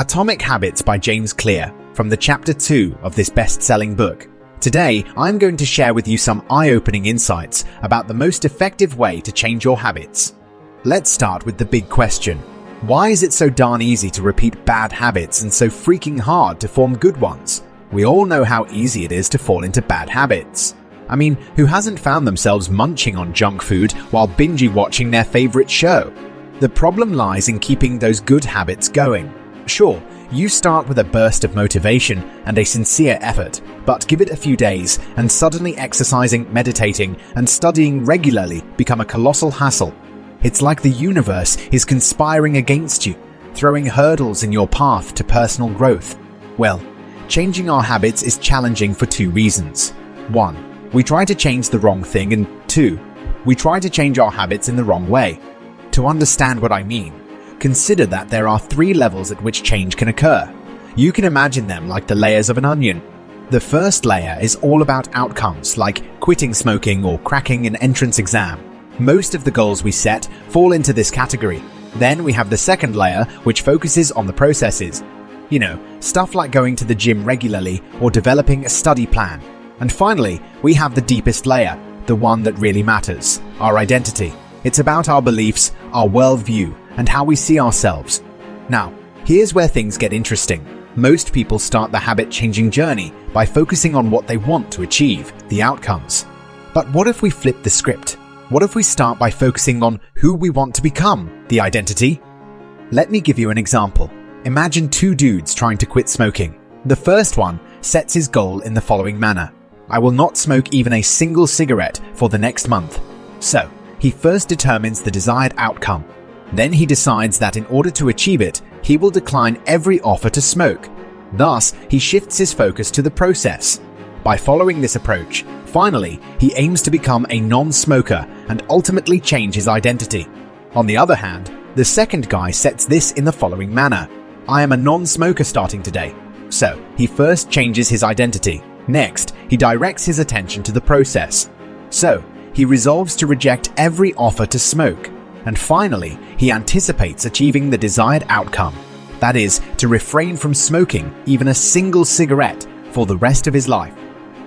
Atomic Habits by James Clear, from the Chapter 2 of this best-selling book. Today, I'm going to share with you some eye-opening insights about the most effective way to change your habits. Let's start with the big question. Why is it so darn easy to repeat bad habits and so freaking hard to form good ones? We all know how easy it is to fall into bad habits. I mean, who hasn't found themselves munching on junk food while binge-watching their favorite show? The problem lies in keeping those good habits going. Sure, you start with a burst of motivation and a sincere effort, but give it a few days and suddenly exercising, meditating, and studying regularly become a colossal hassle. It's like the universe is conspiring against you, throwing hurdles in your path to personal growth. Well, changing our habits is challenging for two reasons. 1. We try to change the wrong thing, and 2. We try to change our habits in the wrong way. To understand what I mean, consider that there are 3 levels at which change can occur. You can imagine them like the layers of an onion. The first layer is all about outcomes, like quitting smoking or cracking an entrance exam. Most of the goals we set fall into this category. Then we have the second layer, which focuses on the processes. Stuff like going to the gym regularly or developing a study plan. And finally, we have the deepest layer, the one that really matters, our identity. It's about our beliefs, our worldview, and how we see ourselves. Now, here's where things get interesting. Most people start the habit-changing journey by focusing on what they want to achieve, the outcomes. But what if we flip the script? What if we start by focusing on who we want to become, the identity? Let me give you an example. Imagine 2 dudes trying to quit smoking. The first one sets his goal in the following manner. I will not smoke even a single cigarette for the next month. So, he first determines the desired outcome. Then he decides that in order to achieve it, he will decline every offer to smoke. Thus, he shifts his focus to the process. By following this approach, finally, he aims to become a non-smoker and ultimately change his identity. On the other hand, the second guy sets this in the following manner. I am a non-smoker starting today. So, he first changes his identity. Next, he directs his attention to the process. So, he resolves to reject every offer to smoke. And finally, he anticipates achieving the desired outcome. That is, to refrain from smoking even a single cigarette for the rest of his life.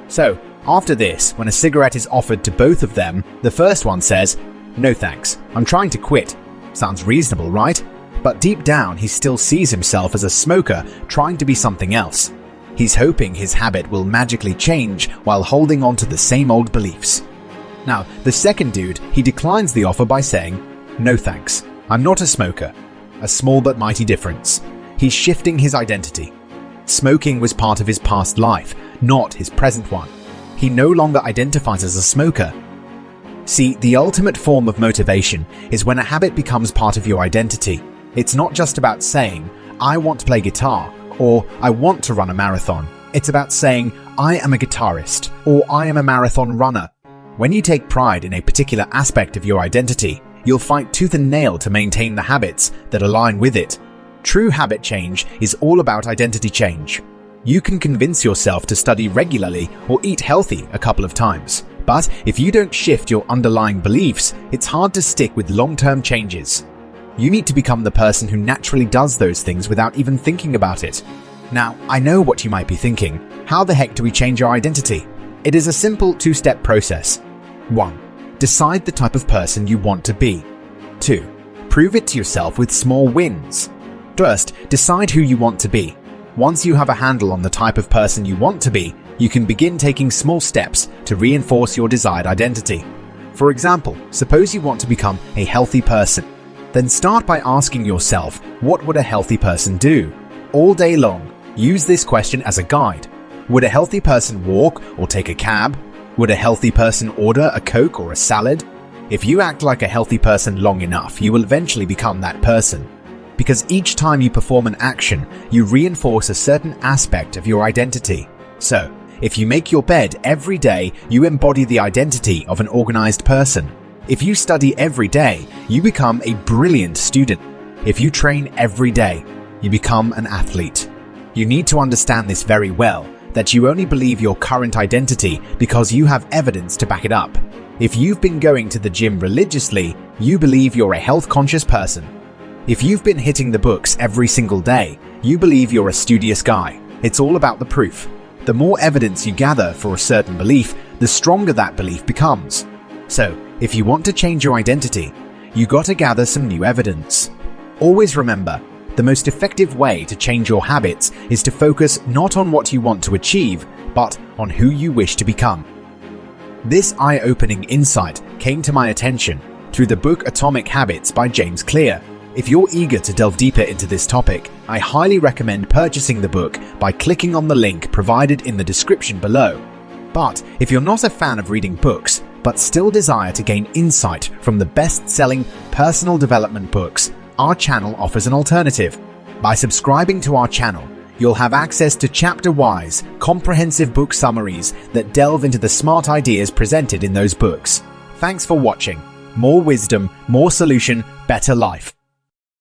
So, after this, when a cigarette is offered to both of them, the first one says, "No thanks, I'm trying to quit." Sounds reasonable, right? But deep down, he still sees himself as a smoker trying to be something else. He's hoping his habit will magically change while holding on to the same old beliefs. Now, the second dude, he declines the offer by saying, "No thanks, I'm not a smoker." A small but mighty difference. He's shifting his identity. Smoking was part of his past life, not his present one. He no longer identifies as a smoker. See, the ultimate form of motivation is when a habit becomes part of your identity. It's not just about saying, "I want to play guitar," or "I want to run a marathon." It's about saying, "I am a guitarist," or "I am a marathon runner." When you take pride in a particular aspect of your identity, you'll fight tooth and nail to maintain the habits that align with it. True habit change is all about identity change. You can convince yourself to study regularly or eat healthy a couple of times, but if you don't shift your underlying beliefs, it's hard to stick with long-term changes. You need to become the person who naturally does those things without even thinking about it. Now, I know what you might be thinking. How the heck do we change our identity? It is a simple 2-step process. 1. Decide the type of person you want to be. 2. Prove it to yourself with small wins. First, decide who you want to be. Once you have a handle on the type of person you want to be, you can begin taking small steps to reinforce your desired identity. For example, suppose you want to become a healthy person. Then start by asking yourself, what would a healthy person do? All day long, use this question as a guide. Would a healthy person walk or take a cab? Would a healthy person order a Coke or a salad? If you act like a healthy person long enough, you will eventually become that person. Because each time you perform an action, you reinforce a certain aspect of your identity. So, if you make your bed every day, you embody the identity of an organized person. If you study every day, you become a brilliant student. If you train every day, you become an athlete. You need to understand this very well, that you only believe your current identity because you have evidence to back it up. If you've been going to the gym religiously, you believe you're a health-conscious person. If you've been hitting the books every single day, you believe you're a studious guy. It's all about the proof. The more evidence you gather for a certain belief, the stronger that belief becomes. So, if you want to change your identity, you gotta gather some new evidence. Always remember, the most effective way to change your habits is to focus not on what you want to achieve, but on who you wish to become. This eye-opening insight came to my attention through the book Atomic Habits by James Clear. If you're eager to delve deeper into this topic, I highly recommend purchasing the book by clicking on the link provided in the description below. But if you're not a fan of reading books, but still desire to gain insight from the best-selling personal development books, our channel offers an alternative. By subscribing to our channel, you'll have access to chapter-wise, comprehensive book summaries that delve into the smart ideas presented in those books. Thanks for watching. More wisdom, more solution, better life.